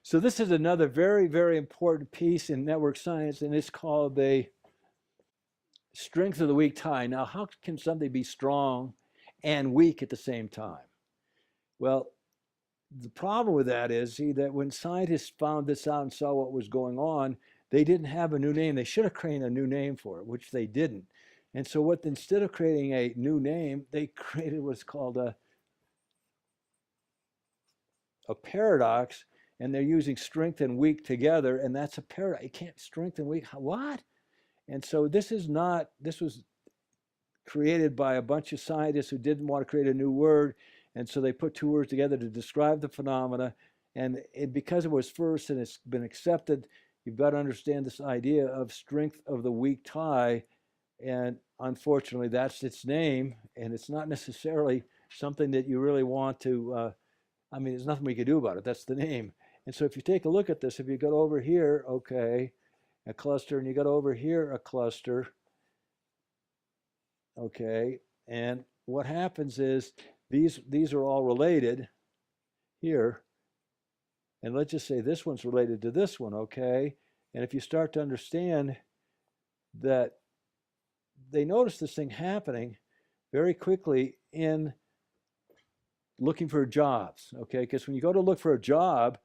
So this is another very, very important piece in network science, and it's called the strength of the weak tie. Now, how can something be strong and weak at the same time? Well, the problem with that is, see, that when scientists found this out and saw what was going on, they didn't have a new name. They should have created a new name for it, which they didn't. And so what, instead of creating a new name, they created what's called a paradox, and they're using strength and weak together, and that's a paradox. You can't strength and weak, what? And so this was created by a bunch of scientists who didn't want to create a new word, and so they put two words together to describe the phenomena. And because it was first and it's been accepted, you've got to understand this idea of strength of the weak tie. And unfortunately, that's its name, and it's not necessarily something that you really want to, there's nothing we can do about it. That's the name. And so if you take a look at this, if you go over here, okay, a cluster, and you got over here a cluster, okay, and what happens is these are all related here, and let's just say this one's related to this one, okay, and if you start to understand that they notice this thing happening very quickly in looking for jobs, okay, because when you go to look for a job,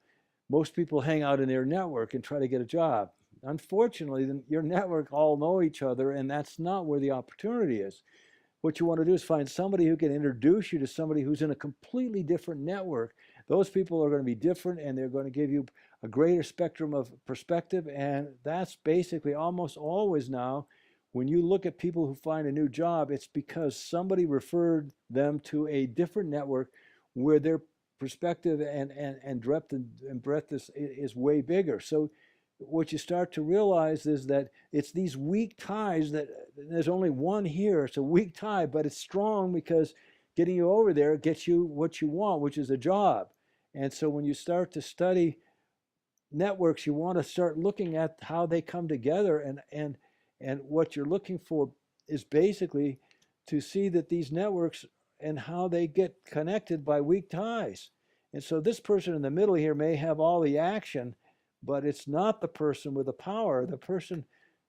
most people hang out in their network and try to get a job. Unfortunately, your network all know each other, and that's not where the opportunity is. What you want to do is find somebody who can introduce you to somebody who's in a completely different network. Those people are going to be different, and they're going to give you a greater spectrum of perspective, and that's basically almost always now, when you look at people who find a new job, it's because somebody referred them to a different network where their perspective and breadth is way bigger. So what you start to realize is that it's these weak ties, that there's only one here. It's a weak tie, but it's strong because getting you over there gets you what you want, which is a job. And so when you start to study networks, you want to start looking at how they come together, and what you're looking for is basically to see that these networks and how they get connected by weak ties. And so this person in the middle here may have all the action, but it's not the person with the power. The person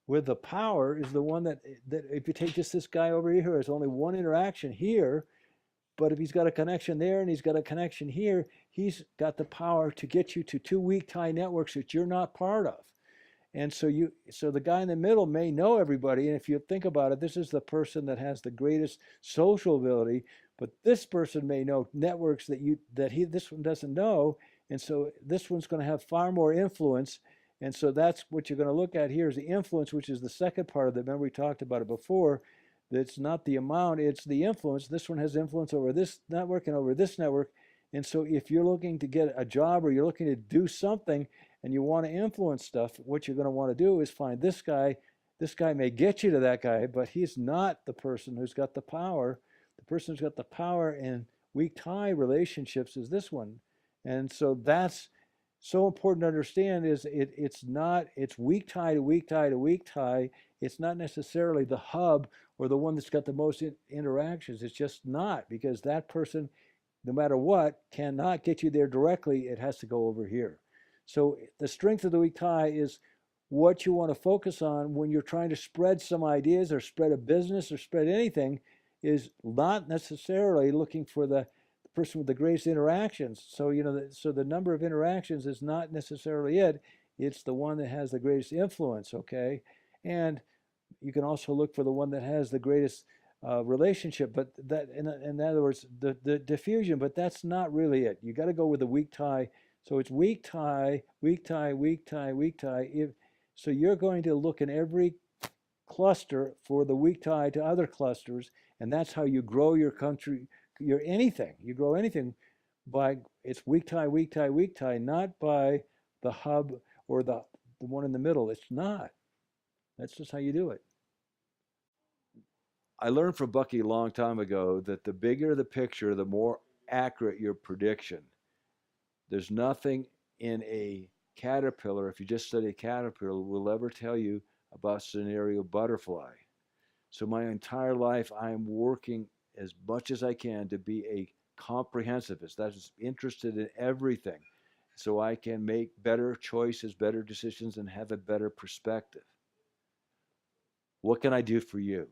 with the power is the one that if you take just this guy over here, there's only one interaction here, but if he's got a connection there and he's got a connection here, he's got the power to get you to two weak tie networks that you're not part of. And so the guy in the middle may know everybody, and if you think about it, this is the person that has the greatest social ability, but this person may know networks this one doesn't know, and so this one's going to have far more influence. And so that's what you're going to look at here, is the influence, which is the second part of it. Remember, we talked about it before. That's not the amount, it's the influence. This one has influence over this network and over this network. And so if you're looking to get a job, or you're looking to do something and you want to influence stuff, what you're going to want to do is find this guy. This guy may get you to that guy, but he's not the person who's got the power. The person who's got the power in weak tie relationships is this one. And so that's so important to understand, is it's weak tie to weak tie to weak tie. It's not necessarily the hub or the one that's got the most interactions. It's just not, because that person, no matter what, cannot get you there directly. It has to go over here. So the strength of the weak tie is what you want to focus on when you're trying to spread some ideas or spread a business or spread anything, is not necessarily looking for the person with the greatest interactions. So, so the number of interactions is not necessarily it. It's the one that has the greatest influence, okay? And you can also look for the one that has the greatest relationship, but that, in other words, the diffusion, but that's not really it. You got to go with the weak tie. So it's weak tie, weak tie, weak tie, weak tie. So you're going to look in every cluster for the weak tie to other clusters, and that's how you grow your country, anything. You grow anything by, it's weak tie, weak tie, weak tie, not by the hub or the one in the middle. It's not. That's just how you do it. I learned from Bucky a long time ago that the bigger the picture, the more accurate your prediction. There's nothing in a caterpillar, if you just study a caterpillar, will ever tell you about scenario butterfly. So my entire life, I'm working as much as I can to be a comprehensivist. That is interested in everything. so I can make better choices, better decisions, and have a better perspective. What can I do for you?